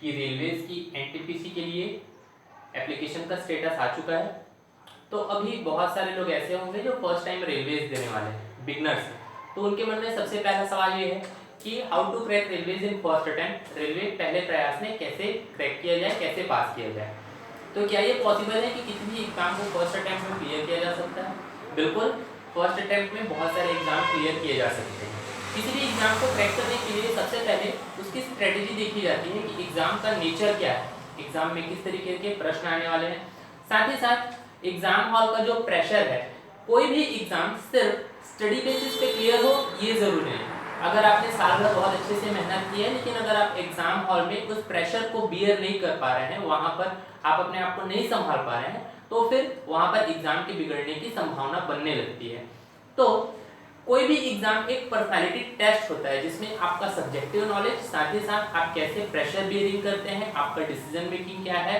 कि रेलवेज की एनटीपीसी के लिए एप्लीकेशन का स्टेटस आ चुका है। तो अभी बहुत सारे लोग ऐसे होंगे जो फर्स्ट टाइम रेलवेज देने वाले हैं, बिगनर्स हैं। तो उनके मन में सबसे पहला सवाल ये है कि how to crack railways in first attempt, railway पहले प्रयास में कैसे क्रैक किया जाए, कैसे पास किया जाए। तो क्या ये पॉसिबल है कि किसी भी एग्जाम को फर्स्ट अटेम्प्ट में क्लियर किया जा सकता है? बिल्कुल, फर्स्ट अटेम्प्ट में बहुत सारे एग्जाम क्लियर किए जा सकते हैं। किसी भी एग्जाम को क्रैक करने के लिए सबसे पहले उसकी स्ट्रेटेजी देखी जाती है कि एग्जाम का नेचर क्या है, एग्जाम में किस तरीके के प्रश्न आने वाले हैं। साथ ही साथ एग्जाम हॉल का जो प्रेशर है, कोई भी एग्जाम सिर्फ स्टडी बेसिस पे क्लियर हो ये जरूरी नहीं है। अगर आपने साल भर बहुत अच्छे से मेहनत की है, लेकिन अगर आप एग्जाम हॉल में उस प्रेशर को बियर नहीं कर पा रहे हैं, वहां पर आप अपने आप को नहीं संभाल पा रहे हैं, तो फिर वहां पर एग्जाम के बिगड़ने की संभावना बनने लगती है। तो कोई भी एग्जाम एक पर्सनालिटी टेस्ट होता है जिसमें आपका सब्जेक्टिव नॉलेज, साथ ही साथ आप कैसे प्रेशर बियरिंग करते हैं, आपका डिसीजन मेकिंग क्या है,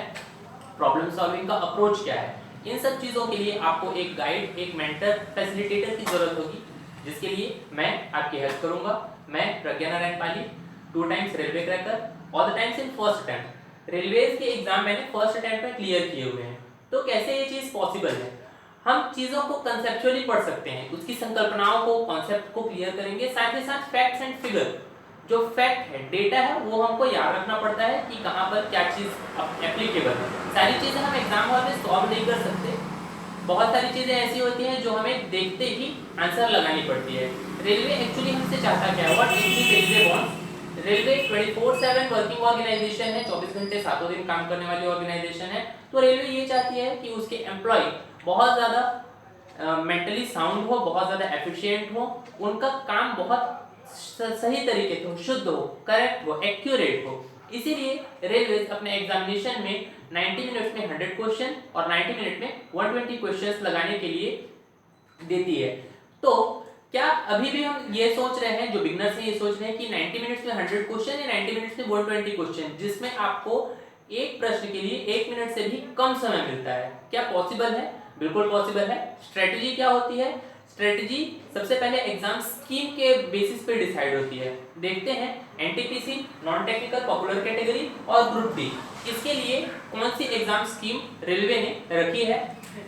प्रॉब्लम सॉल्विंग का अप्रोच क्या है, इन सब चीज़ों के लिए आपको एक गाइड, एक मेंटर, फैसिलिटेटर की जरूरत होगी, जिसके लिए मैं आपकी हेल्प करूंगा। मैं प्रज्ञा नारायण पाली, 2 times railway cracker, all the times in first attempt. Railways के एग्जाम मैंने फर्स्ट अटेम्प्ट में क्लियर किए हुए हैं। तो कैसे ये चीज़ पॉसिबल है? हम चीज़ों को कंसेप्चुअली पढ़ सकते हैं, उसकी संकल्पनाओं को, कॉन्सेप्ट को क्लियर करेंगे। साथ ही साथ फैक्ट्स एंड फिगर, जो फैक्ट है, डेटा है, वो हमको याद रखना पड़ता है कि कहाँ पर क्या चीज़ एप्लीकेबल है। सारी चीज़ें हम एग्जाम हॉल में सॉल्व नहीं कर सकते। बहुत सारी चीज़ें ऐसी होती हैं जो हमें देखते ही आंसर लगानी पड़ती है। रेलवे एक्चुअली हमसे चाहता क्या है? What is railway wants? Railway 24/7 working organization है, 24 घंटे 7 दिन काम करने वाली ऑर्गेनाइजेशन है। तो रेलवे ये चाहती है कि उसके एम्प्लॉय बहुत ज़्यादा मेंटली साउंड हो, बहुत ज़्यादा एफिशिएंट हो, उनका काम बहुत सही तरीके से हो, शुद्ध हो, करेक्ट हो, एक्यूरेट हो। इसीलिए रेलवे अपने एग्जामिनेशन में 90 मिनट में 100 क्वेश्चन और 90 मिनट में 120 क्वेश्चंस लगाने के लिए देती है। तो क्या अभी भी हम ये सोच रहे हैं, जो बिगनर्स हैं ये सोच रहे हैं कि 90 मिनट्स में 100 क्वेश्चन या 90 मिनट्स में 120 क्वेश्चन, जिसमें आपको एक प्रश्न के लिए 1 मिनट से भी कम समय मिलता है, क्या पॉसिबल है? बिल्कुल पॉसिबल है। स्ट्रेटेजी क्या होती है? स्ट्रेटेजी सबसे पहले एग्जाम स्कीम के बेसिस पे डिसाइड होती है। देखते हैं NTPC, non technical, popular category और ग्रुप डी, इसके लिए कौन सी एग्जाम स्कीम रेलवे ने रखी है।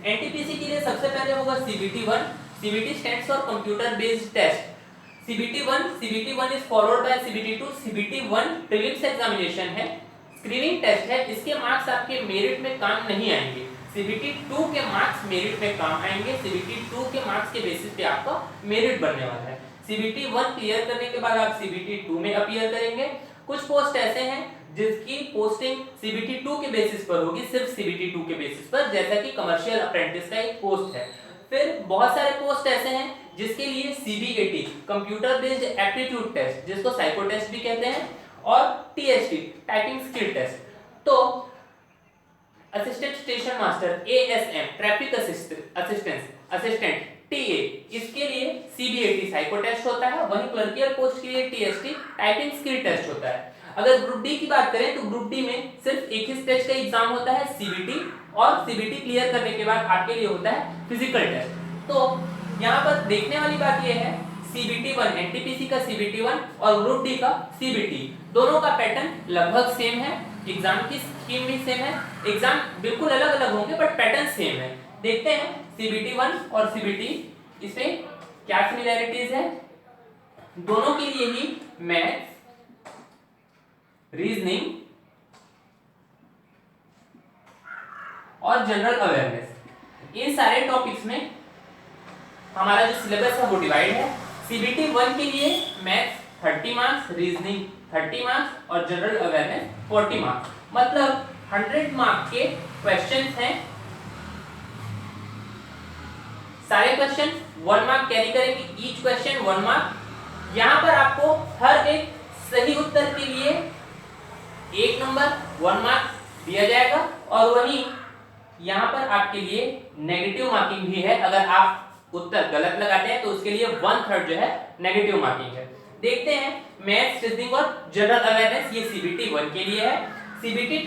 एनटीपीसी के लिए सबसे पहले होगा CBT 1। CBT stands for computer based test. CBT 1 is followed by CBT 2। CBT 1 prelims examination है, स्क्रीनिंग टेस्ट है, इसके मार्क्स आपके मेरिट में काम नहीं आएंगे। सीबीटी 2 के मार्क्स मेरिट में काम आएंगे। सीबीटी 2 के मार्क्स के बेसिस पे आपका मेरिट बनने वाला है। सीबीटी 1 क्लियर करने के बाद आप सीबीटी 2 में अपीयर करेंगे। कुछ पोस्ट ऐसे हैं जिसकी पोस्टिंग सीबीटी 2 के बेसिस पर होगी, सिर्फ सीबीटी 2 के बेसिस पर, जैसा कि कमर्शियल अप्रेंटिस का एक पोस्ट है। फिर बहुत सारे पोस्ट ऐसे हैं जिसके लिए CBAT, computer based aptitude test, जिसको साइको टेस्ट भी कहते हैं, और टीएसटी, टाइपिंग स्किल टेस्ट। तो assistant station master, ASM, traffic assistant, TA, इसके लिए सीबीएटी साइको टेस्ट होता है। वहीं क्लर्कियल पोस्ट के लिए टीएसटी, टाइपिंग स्किल टेस्ट होता है। अगर ग्रुप डी की बात करें तो ग्रुप डी में सिर्फ एक ही स्टेज का एग्जाम होता है, सीबीटी, और सीबीटी क्लियर करने के बाद आपके लिए होता है फिजिकल टेस्ट। तो यहाँ पर देखने वाली बात यह है, सीबीटी 1, एनटीपीसी का सीबीटी 1 और ग्रुप डी का सीबीटी, दोनों का पैटर्न लगभग सेम है, एग्जाम की स्कीम भी सेम है, एग्जाम बिल्कुल अलग अलग होंगे बट पैटर्न सेम है। देखते हैं सीबीटी 1 और सीबीटी, इसमें क्या सिमिलैरिटीज है। दोनों के लिए ही मैथ्स, रीजनिंग और जनरल अवेयरनेस, इन सारे टॉपिक्स में हमारा जो सिलेबस है वो डिवाइड है। सीबीटी 1 के लिए मैथ्स 30 मार्क्स, रीजनिंग 30 मार्क्स और जनरल अवेयरनेस 40 मार्क्स, मतलब 100 मार्क्स के क्वेश्चंस हैं। सारे क्वेश्चन 1 मार्क कैरी करेंगे, ईच क्वेश्चन 1 मार्क। यहां पर आपको हर एक सही उत्तर के लिए 1 नंबर 1 मार्क दिया जाएगा, और वहीं यहां पर आपके लिए नेगेटिव मार्किंग भी है। अगर आप उत्तर गलत लगाते हैं तो उसके लिए 1/3 जो है नेगेटिव मार्किंग है। देखते हैं मैथ्स, रीजनिंग और जनरल अवेयरनेस, ये सीबीटी 1 के लिए है। सीबीटी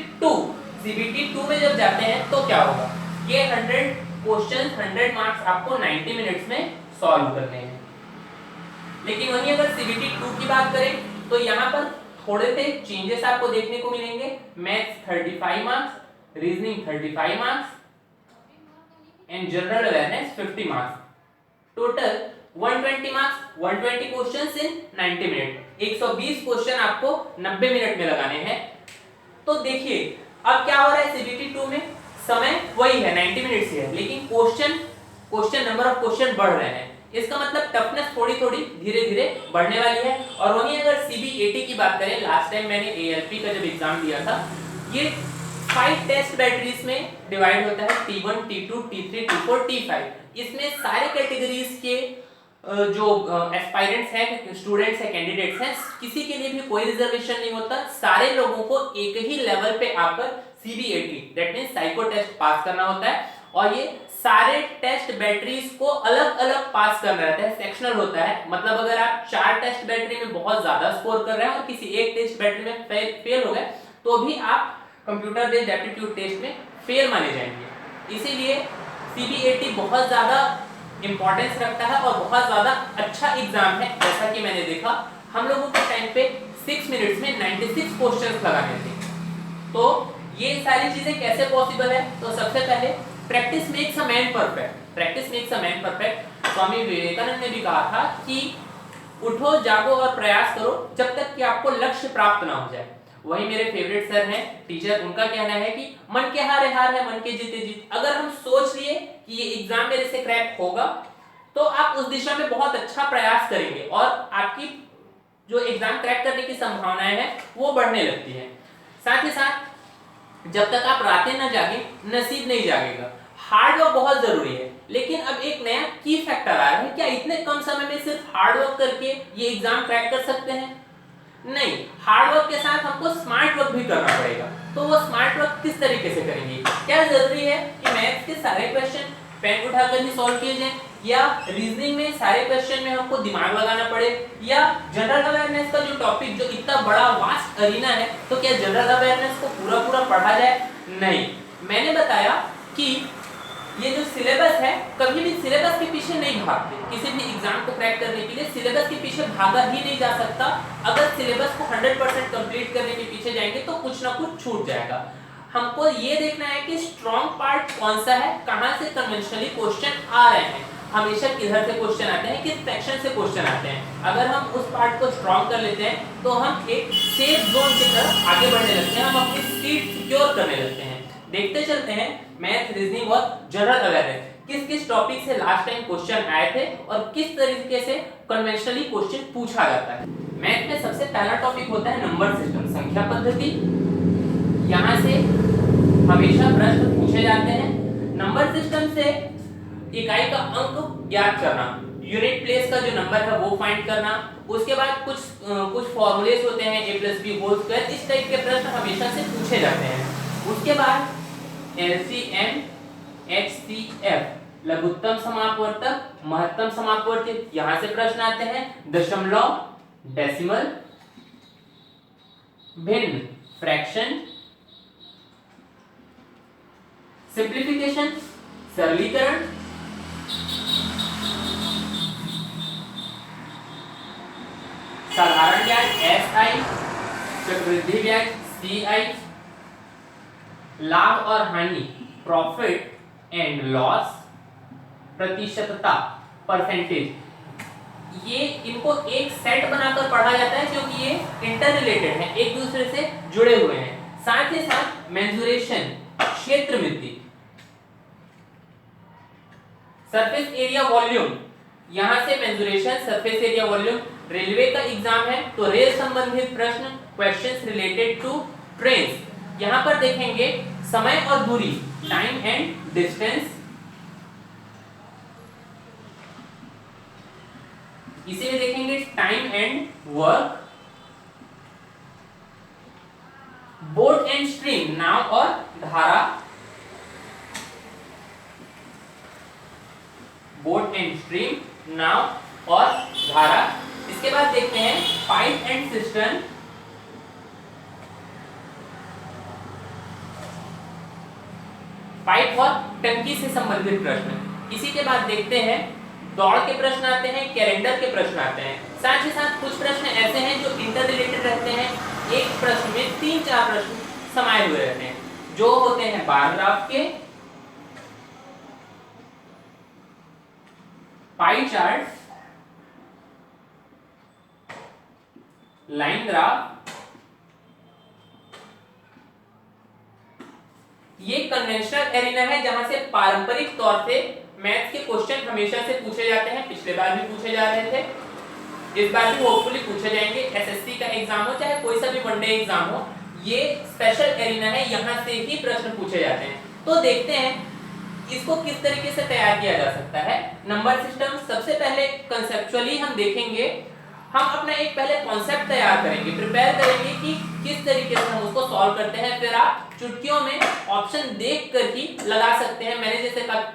2 में जब जाते हैं तो क्या होगा, ये 100 क्वेश्चन 100 मार्क्स आपको 90 मिनट्स में सॉल्व करने हैं। लेकिन वहीं अगर सीबीटी 2 की बात करें तो यहाँ पर थोड़े से चेंजेस आपको देखने को मिलेंगे। Maths 35 marks, reasoning 35 marks and general awareness 50 marks. Total 120 marks, 120 questions in 90 minute. 120 question आपको 90 मिनट में लगाने हैं। तो देखिए अब क्या हो रहा है सीबीटी 2 में, समय वही है 90 मिनट से है, लेकिन क्वेश्चन नंबर ऑफ क्वेश्चन बढ़ रहे हैं। इसका मतलब टफनेस थोड़ी थोड़ी धीरे धीरे बढ़ने वाली है। और वहीं अगर सीबीएटी की बात करें, लास्ट टाइम मैंने एएलपी का जब एग्जाम दिया था, ये 5 टेस्ट बैटरीज में डिवाइड होता है, T1, T2, T3, T4, T5। इसमें सारे कैटेगरीज के जो एस्पायरेंट्स हैं, स्टूडेंट्स हैं, कैंडिडेट्स हैं, किसी के लिए भी कोई रिजर्वेशन नहीं होता। सारे लोगों को एक ही लेवल पे आकर CBAT that means psycho test pass करना होता है। और ये सारे टेस्ट बैटरीज को अलग अलग पास करना रहता है, सेक्शनल होता है। मतलब अगर आप 4 टेस्ट बैटरी में बहुत ज्यादा स्कोर कर रहे हैं और किसी एक टेस्ट बैटरी में फेल हो गए तो भी आप कंप्यूटर बेस्ड एप्टीट्यूड टेस्ट में फेल माने जाएंगे। इसीलिए सीबीएटी बहुत ज्यादा इंपॉर्टेंस रखता है और बहुत ज्यादा अच्छा एग्जाम है। जैसा कि मैंने देखा हम लोगों के टाइम पे 6 मिनट्स में 96 क्वेश्चंस लगाने थे। तो ये सारी चीजें कैसे पॉसिबल है? तो सबसे पहले practice makes a man perfect. Practice makes a man perfect. Swami Vivekananda ने भी कहा था कि उठो, जागो और प्रयास करो जब तक कि आपको लक्ष्य प्राप्त ना हो जाए। वही मेरे फेवरेट सर हैं टीचर, उनका कहना है कि मन के हारे हार है, मन के जीते जीत। अगर हम सोच लिए कि ये एग्जाम मेरे से क्रैक होगा तो आप उस दिशा में बहुत अच्छा प्रयास करेंगे और आपकी जो एग्जाम क्रैक करने की संभावनाएं हैं वो बढ़ने लगती है। साथ ही साथ जब तक आप रातें न जागे नसीब नहीं जागेगा। हार्ड वर्क बहुत जरूरी है, लेकिन अब एक नया की फैक्टर आ रहा है, क्या इतने कम समय में सिर्फ हार्ड वर्क करके ये एग्जाम क्रैक कर सकते हैं? नहीं, हार्ड वर्क के साथ हमको स्मार्ट वर्क भी करना पड़ेगा। तो वो स्मार्ट वर्क किस तरीके से करेंगे? क्या जरूरी है कि मैथ्स के सारे क्वेश्चन पेन उठाकर ही सॉल्व किए जाएं, या रीजनिंग में सारे क्वेश्चन में हमको दिमाग लगाना पड़े, या जनरल अवेयरनेस का जो टॉपिक जो इतना बड़ा वास्ट अरीना है, तो क्या जनरल अवेयरनेस को पूरा पढ़ा जाए? नहीं, मैंने बताया कि ये जो सिलेबस है, कभी भी सिलेबस के पीछे नहीं भागते। किसी भी एग्जाम को क्रैक करने के लिए सिलेबस के पीछे भागा ही नहीं जा सकता। अगर सिलेबस को 100% कंप्लीट करने के पीछे जाएंगे तो कुछ ना कुछ छूट जाएगा। हमको ये देखना है कि स्ट्रॉन्ग पार्ट कौन सा है, कहां से कन्वेंशनली क्वेश्चन आ रहे हैं। हमेशा किधर से क्वेश्चन आते हैं, किस सेक्शन से क्वेश्चन आते हैं। अगर हम उस पार्ट को स्ट्रॉन्ग कर लेते हैं तो हम एक सेफ जोन की तरफ आगे बढ़ने लगते हैं, हम अपनी सीट सिक्योर करने लगते हैं। देखते चलते हैं मैथ, रीजनिंग और जनरल अवेयरनेस किस किस टॉपिक से लास्ट टाइम क्वेश्चन आए थे और किस तरीके से कन्वेंशनली क्वेश्चन पूछा जाता है। मैथ में सबसे पहला टॉपिक होता है नंबर सिस्टम, संख्या पद्धति। यहाँ से हमेशा प्रश्न पूछे जाते हैं। नंबर सिस्टम से इकाई का अंक ज्ञात करना, यूनिट प्लेस का जो नंबर है वो फाइंड करना। उसके बाद कुछ फॉर्मूलेस होते हैं, a+b होल स्क्वायर, इस टाइप के प्रश्न हमेशा से पूछे जाते हैं। उसके बाद LCM, HCF, लघुत्तम समापवर्तक, महत्तम समापवर्तक, यहां से प्रश्न आते हैं। दशमलव, डेसिमल, भिन्न, फ्रैक्शन, सिंप्लीफिकेशन, सरलीकरण, साधारण ब्याज SI, चक्रवृद्धि ब्याज CI, लाभ और हानि प्रॉफिट एंड लॉस, प्रतिशतता परसेंटेज। ये इनको एक सेट बनाकर पढ़ा जाता है क्योंकि ये इंटर रिलेटेड है, एक दूसरे से जुड़े हुए हैं। साथ ही साथ मेंसुरेशन, क्षेत्रमिति, सरफेस एरिया वॉल्यूम, यहां से mensuration, surface area volume. Railway का एग्जाम है तो रेल संबंधित प्रश्न, क्वेश्चंस रिलेटेड टू ट्रेन्स। यहां पर देखेंगे समय और दूरी, टाइम एंड डिस्टेंस। इसी में देखेंगे time and work, boat and stream, नाव और धारा, बोट एंड स्ट्रीम, नाव और धारा। इसके बाद देखते हैं पाइप एंड सिस्टर्न, पाइप और टंकी से संबंधित प्रश्न। इसी के बाद देखते हैं दौड़ के प्रश्न आते हैं, कैलेंडर के प्रश्न आते हैं। साथ ही साथ कुछ प्रश्न ऐसे हैं जो इंटर रिलेटेड रहते हैं, एक प्रश्न में 3-4 प्रश्न समाये हुए रहते हैं, जो होते हैं बार ग्राफ के, पाई चार्ट, लाइन ग्राफ। ये कन्वेंशनल एरिना है जहां से पारंपरिक तौर से मैथ्स के क्वेश्चन हमेशा से पूछे जाते हैं, पिछले बार भी पूछे जा रहे थे, इस बार भी होपफुली पूछे जाएंगे। एसएससी का एग्जाम हो चाहे कोई सा भी वनडे एग्जाम हो, ये स्पेशल एरिना है, यहाँ से ही प्रश्न पूछे जाते हैं। तो देखते हैं इसको किस तरीके से तैयार किया जा सकता है। नंबर सिस्टम सबसे पहले कंसेप्चुअली हम देखेंगे, हम अपना एक पहले कॉन्सेप्ट तैयार करेंगे, प्रिपेयर करेंगे कि किस तरीके से हम उसको सॉल्व करते हैं, फिर आप चुटकियों में ऑप्शन देख कर ही लगा सकते हैं। मैंने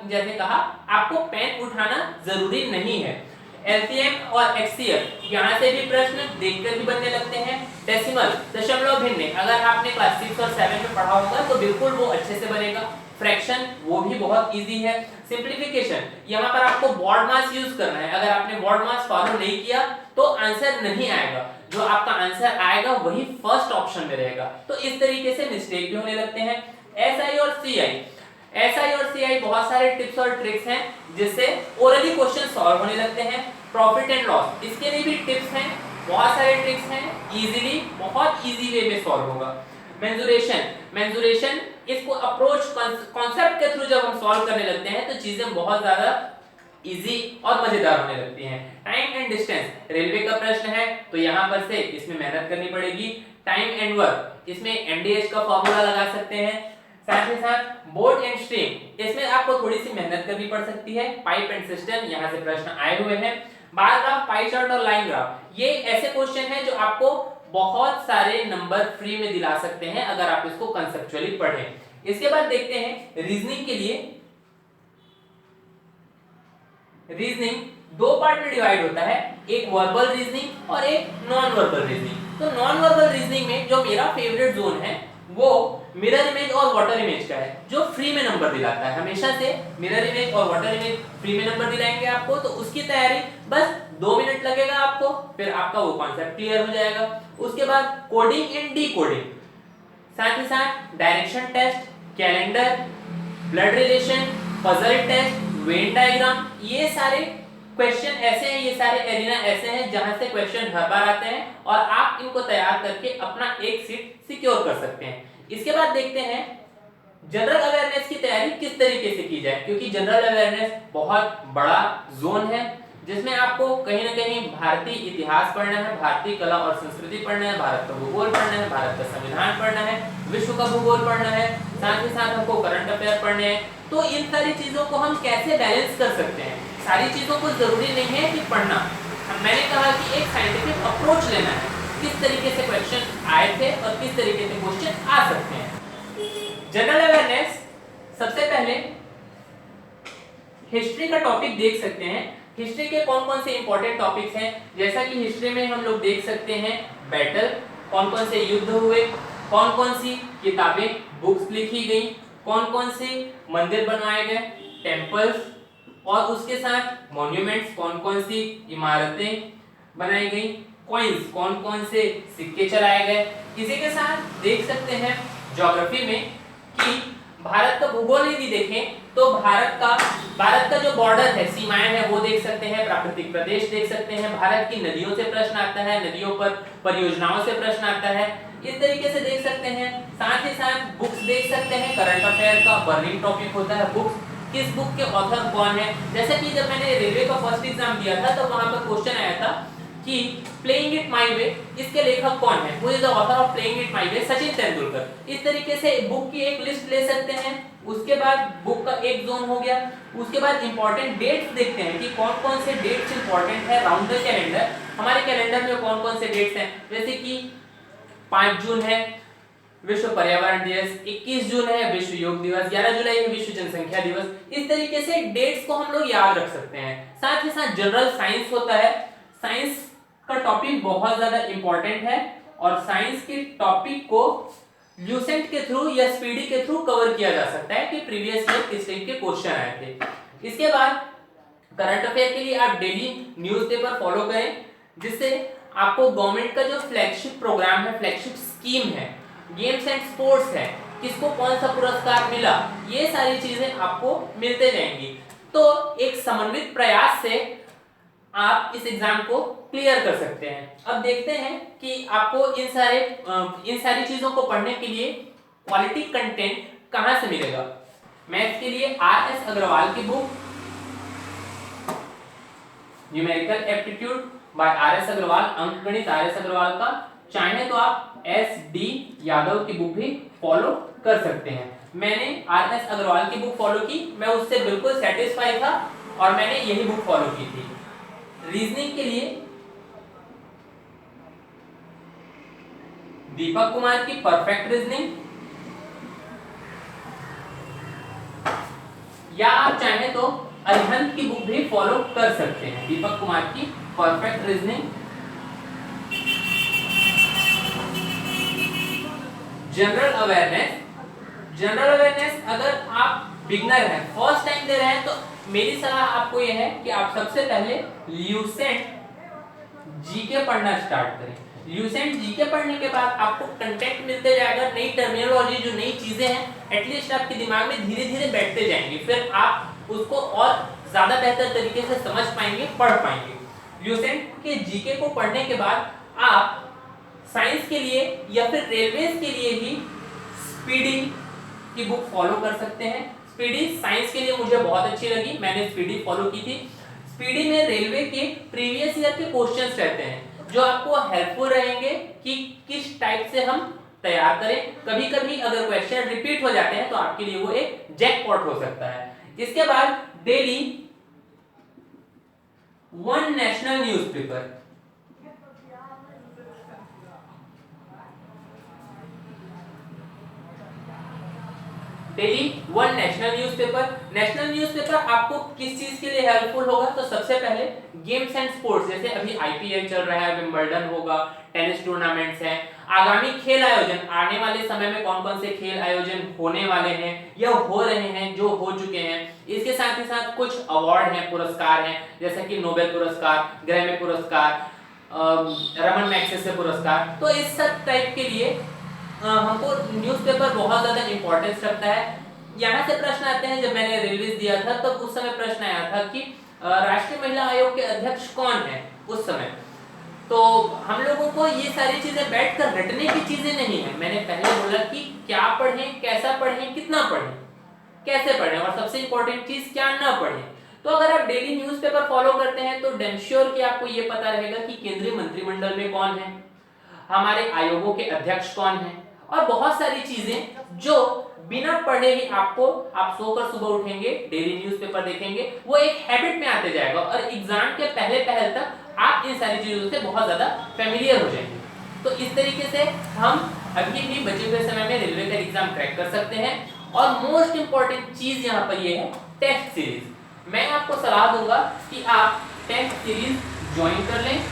जैसे कहा आपको पेन उठाना जरूरी नहीं है। एलसीएम और एचसीएफ यहाँ से भी प्रश्न देखकर ही बनने लगते हैं। डेसिमल दशमलव भिन्न अगर आपने क्लास 6 और 7 में पढ़ा होगा तो बिल्कुल वो अच्छे से बनेगा। फ्रैक्शन वो भी बहुत इजी है। सिंप्लीफिकेशन यहाँ पर आपको बॉड मास यूज करना है, अगर आपने बॉड मास फॉलो नहीं किया तो आंसर नहीं आएगा, जो आपका आंसर आएगा वही फर्स्ट ऑप्शन में रहेगा। तो इस तरीके से मिस्टेक भी होने लगते हैं। एसआई और सीआई बहुत सारे टिप्स और ट्रिक्स हैं जिससे ओरली क्वेश्चन सॉल्व होने लगते हैं। प्रॉफिट एंड लॉस इसके लिए भी टिप्स हैं, बहुत सारे ट्रिक्स हैं, इजीली बहुत इजी वे में सॉल्व होगा। मेंसुरेशन इसको अप्रोच कॉन्सेप्ट के थ्रू जब हम सॉल्व करने लगते हैं तो चीजें बहुत ज्यादा इजी और मजेदार होने लगती हैं। टाइम एंड डिस्टेंस रेलवे का प्रश्न है तो यहाँ पर से इसमें मेहनत करनी पड़ेगी। टाइम एंड वर्क इसमें एनडीएच का फॉर्मूला लगा सकते हैं। साथ ही साथ बोर्ड एंड स्ट्रीम इसमें आपको थोड़ी सी मेहनत करनी पड़ सकती है। पाइप एंड सिस्टम यहाँ से प्रश्न आए हुए हैं। बार ग्राफ, पाई चार्ट और लाइन ग्राफ ये ऐसे क्वेश्चन हैं जो आपको बहुत सारे नंबर फ्री में दिला सकते हैं अगर आप इसको कंसेप्चुअली पढ़ें। इसके बाद देखते हैं रीजनिंग के लिए। रीजनिंग दो पार्ट में डिवाइड होता है, एक वर्बल रीजनिंग और एक नॉन वर्बल रीजनिंग। तो नॉन वर्बल रीजनिंग में जो मेरा फेवरेट जोन है वो मिरर इमेज और वाटर इमेज का है, जो फ्री में नंबर दिलाता है। हमेशा से मिरर इमेज और वाटर इमेज फ्री में नंबर दिलाएंगे आपको, तो उसकी तैयारी बस 2 मिनट लगेगा आपको, फिर आपका वो कॉन्सेप्ट क्लियर हो जाएगा। उसके बाद कोडिंग एंड डीकोडिंग, साथ ही साथ direction test, calendar, blood relation, puzzle test, Venn diagram, ये सारे क्वेश्चन ऐसे हैं, ये सारे एरिना ऐसे हैं जहां से क्वेश्चन हर बार आते हैं और आप इनको तैयार करके अपना एक सीट सिक्योर कर सकते हैं। इसके बाद देखते हैं जनरल अवेयरनेस की तैयारी किस तरीके से की जाए, क्योंकि जनरल अवेयरनेस बहुत बड़ा जोन है जिसमें आपको कहीं ना कहीं भारतीय इतिहास पढ़ना है, भारतीय कला और संस्कृति पढ़ना है, भारत का भूगोल पढ़ना है, भारत का संविधान पढ़ना है, विश्व का भूगोल पढ़ना है, साथ ही साथ हमको करंट अफेयर पढ़ने हैं। तो इन सारी चीजों को हम कैसे बैलेंस कर सकते हैं? सारी चीजों को जरूरी नहीं है कि पढ़ना, मैंने कहा कि एक साइंटिफिक अप्रोच लेना है, किस तरीके से क्वेश्चन आए थे और किस तरीके से क्वेश्चन आ सकते हैं। जनरल अवेयरनेस, सबसे पहले हिस्ट्री का टॉपिक देख सकते हैं। हिस्ट्री के कौन कौन से इंपॉर्टेंट टॉपिक्स हैं, जैसा कि हिस्ट्री में हम लोग देख सकते हैं बैटल, कौन कौन से युद्ध हुए, कौन कौन सी किताबें बुक्स लिखी गई, कौन कौन से मंदिर बनवाए गए, टेम्पल्स, और उसके साथ मॉन्यूमेंट्स, कौन कौन सी इमारतें बनाई गई, कॉइन्स, कौन कौन से सिक्के चलाए गए। इसी के साथ देख सकते हैं ज्योग्राफी में कि भारत का भूगोल यदि देखें तो भारत का जो बॉर्डर है, सीमाएं हैं, वो देख सकते हैं, प्राकृतिक प्रदेश देख सकते हैं, भारत की नदियों से प्रश्न आता है, नदियों पर परियोजनाओं से प्रश्न आता है, इस तरीके से देख सकते हैं। साथ ही साथ बुक्स देख सकते हैं, करंट अफेयर का बर्निंग टॉपिक होता है बुक्स, किस बुक के ऑथर कौन है। जैसे कि जब मैंने रेलवे का फर्स्ट एग्जाम दिया था तो वहां पर क्वेश्चन आया था कि प्लेइंग इट माय वे, इसके लेखक कौन है, who is the author of playing it my way, Sachin Tendulkar. इस तरीके से बुक की एक लिस्ट ले सकते हैं। उसके बाद बुक का एक जोन हो गया। उसके बाद इंपॉर्टेंट डेट्स देखते हैं कि कौन कौन से डेट्स इंपॉर्टेंट है राउंड द कैलेंडर, हमारे कैलेंडर में कौन कौन से डेट्स हैं, जैसे कि 5 जून है विश्व पर्यावरण दिवस, 21 जून है विश्व योग दिवस, 11 जुलाई है विश्व जनसंख्या दिवस। इस तरीके से डेट्स को हम लोग याद रख सकते हैं। साथ ही साथ जनरल साइंस होता है, साइंस का टॉपिक बहुत ज्यादा इंपॉर्टेंट है और साइंस के टॉपिक को ल्यूसेंट के थ्रू या स्पीडी के थ्रू कवर किया जा सकता है कि प्रीवियस ईयर किस टाइप के क्वेश्चन आए थे। इसके बाद करंट अफेयर के लिए आप डेली न्यूज़पेपर फॉलो करें, जिससे आपको गवर्नमेंट का जो फ्लैगशिप प्रोग्राम है, फ्लैगशिप स्कीम है, गेम्स एंड स्पोर्ट्स है, किसको कौन सा पुरस्कार मिला, ये सारी चीजें आपको मिलते जाएंगी। तो एक समन्वित प्रयास से आप इस एग्जाम को क्लियर कर सकते हैं। अब देखते हैं कि आपको इन सारी चीजों को पढ़ने के लिए क्वालिटी कंटेंट कहां से मिलेगा। मैथ्स के लिए RS अग्रवाल की book numerical aptitude by RS Agarwal, अंकगणित RS अग्रवाल का, चाहे तो आप SD यादव की बुक भी फॉलो कर सकते हैं। मैंने RS अग्रवाल की बुक फॉलो की, मैं उससे बिल्कुल सेटिस्फाई था और मैंने यही बुक फॉलो की थी। रीजनिंग के लिए दीपक कुमार की परफेक्ट रीजनिंग, या आप चाहें तो अरिहंत की बुक भी फॉलो कर सकते हैं, दीपक कुमार की परफेक्ट रीजनिंग। जनरल अवेयरनेस अगर आप बिगनर हैं, फर्स्ट टाइम दे रहे हैं, तो मेरी सलाह आपको यह है कि आप सबसे पहले ल्यूसेंट जीके पढ़ना स्टार्ट करें। ल्यूसेंट जीके पढ़ने के बाद आपको कंटेंट मिलते जाएगा, नई टर्मिनोलॉजी, जो नई चीजें हैं एटलीस्ट आपके दिमाग में धीरे धीरे बैठते जाएंगे, फिर आप उसको और ज्यादा बेहतर तरीके से समझ पाएंगे, पढ़ पाएंगे। ल्यूसेंट के जीके को पढ़ने के बाद आप साइंस के लिए या फिर रेलवेज के लिए ही स्पीडी की बुक फॉलो कर सकते हैं। स्पीडी साइंस के लिए मुझे बहुत अच्छी लगी, मैंने स्पीडी फॉलो की थी। स्पीडी में रेलवे के प्रीवियस ईयर के क्वेश्चंस रहते हैं जो आपको हेल्पफुल रहेंगे कि किस टाइप से हम तैयार करें। कभी कभी अगर क्वेश्चन रिपीट हो जाते हैं तो आपके लिए वो एक जैकपॉट हो सकता है। इसके बाद daily one national newspaper, daily one national newspaper आपको किस चीज के लिए हेल्पफुल होगा, तो सबसे पहले गेम्स एंड स्पोर्ट्स, जैसे अभी IPL चल रहा है, विंबलडन होगा, टेनिस टूर्नामेंट्स हैं, आगामी खेल आयोजन, आने वाले समय में कौन कौन से खेल आयोजन होने वाले हैं या हो रहे हैं, जो हो चुके हैं। इसके साथ ही साथ कुछ अवार्ड हैं, पुरस्कार हैं, जैसे कि नोबेल पुरस्कार, ग्रैमी पुरस्कार, रमन मैग्सेसे पुरस्कार। तो इस सब टाइप के लिए हमको न्यूज़पेपर बहुत ज्यादा इंपॉर्टेंस रखता है। यहाँ से प्रश्न आते हैं, जब मैंने रिलीज दिया था तब उस समय प्रश्न आया था कि राष्ट्रीय महिला आयोग के अध्यक्ष कौन है उस समय। तो हम लोगों को ये सारी चीजें बैठकर रटने की चीजें नहीं है। मैंने पहले बोला कि क्या पढ़ें, कैसा पढ़ें, कितना पढ़ें, कैसे पढ़ें, और सबसे इंपॉर्टेंट चीज क्या ना पढ़ें। तो अगर आप डेली न्यूज़पेपर फॉलो करते हैं तो डैम श्योर कि आपको ये पता रहेगा कि केंद्रीय मंत्रिमंडल में कौन है, हमारे आयोगों के अध्यक्ष कौन है, और बहुत सारी चीजें जो बिना पढ़े ही आपको, आप सोकर सुबह उठेंगे, डेली न्यूज़पेपर देखेंगे, वो एक हैबिट में आते जाएगा और एग्जाम के पहले तक आप इन सारी चीजों से बहुत ज्यादा फेमिलियर हो जाएंगे। तो इस तरीके से हम अभी भी बचे हुए समय में रेलवे का एग्जाम क्रैक कर सकते हैं। और मोस्ट इंपॉर्टेंट चीज यहाँ पर ये है टेस्ट सीरीज। मैं आपको सलाह दूंगा कि आप टेस्ट सीरीज ज्वाइन कर लें।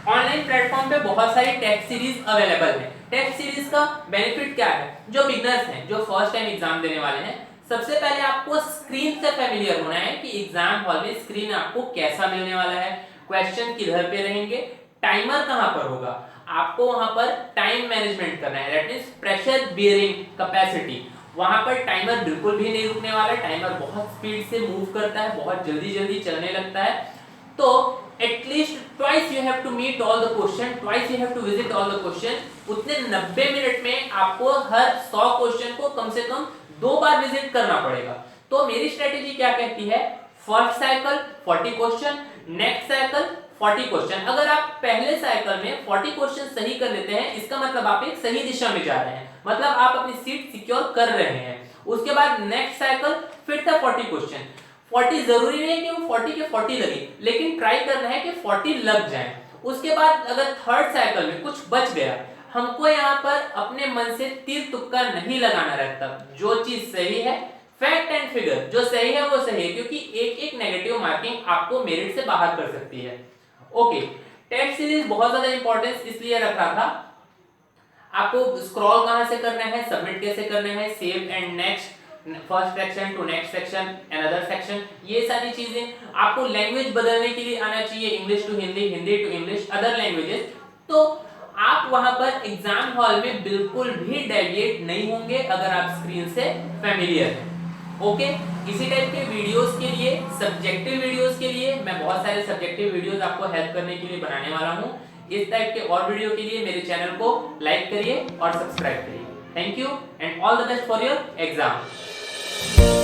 ऑनलाइन प्लेटफॉर्म पे बहुत सारी टेस्ट सीरीज अवेलेबल है। टेस्ट सीरीज का बेनिफिट क्या है, जो बिगनर्स हैं, जो फर्स्ट टाइम एग्जाम देने वाले हैं, सबसे पहले आपको स्क्रीन से फैमिलियर होना है कि एग्जाम हॉल में स्क्रीन आपको कैसा मिलने वाला है, क्वेश्चन किधर पे रहेंगे, टाइमर कहां पर होगा, आपको वहां पर टाइम मैनेजमेंट करना है, that means pressure bearing capacity, वहां पर टाइमर बिल्कुल भी नहीं रुकने वाला, टाइमर बहुत स्पीड से मूव करता है, बहुत जल्दी जल्दी चलने लगता है। तो at least twice you have to meet all the question, twice you have to visit all the question। उतने 90 मिनट में आपको हर 100 क्वेश्चन को कम से कम 2 बार विजिट करना पड़ेगा। तो मेरी स्ट्रेटेजी क्या कहती है, first cycle 40 question, next cycle 40 question. अगर आप पहले साइकिल में 40 क्वेश्चन सही कर लेते हैं, इसका मतलब आप एक सही दिशा में जा रहे हैं, मतलब आप अपनी सीट सिक्योर कर रहे हैं। उसके बाद नेक्स्ट साइकिल फिर था 40 क्वेश्चन। 40 जरूरी नहीं है कि वो 40 के 40 लगे, लेकिन ट्राई करना है कि 40 लग जाए। उसके बाद अगर थर्ड साइकिल में कुछ बच गया, हमको यहाँ पर अपने मन से तीर तुक्का नहीं लगाना रहता। जो चीज सही है, फैक्ट एंड फिगर, जो सही है वो सही है, क्योंकि एक एक नेगेटिव मार्किंग आपको मेरिट से बाहर कर सकती है। ओके, टेस्ट सीरीज बहुत ज्यादा इंपॉर्टेंस इसलिए रख रहा था। आपको स्क्रॉल कहां से करना है, सबमिट कैसे करना है, save and next, first section two next section another section, ये सारी चीजें आपको लैंग्वेज बदलने के लिए आना चाहिए, English to Hindi, Hindi to English, other languages. तो आप वहां पर एग्जाम हॉल में बिल्कुल भी डेविएट नहीं होंगे अगर आप स्क्रीन से फेमिलियर हैं। ओके, इसी टाइप के वीडियोस के लिए, सब्जेक्टिव वीडियोस के लिए मैं बहुत सारे सब्जेक्टिव वीडियोस आपको हेल्प करने के लिए बनाने वाला हूं। इस टाइप के और वीडियो के लिए मेरे चैनल को लाइक करिए और सब्सक्राइब करिए। Thank you and all the best for your exam.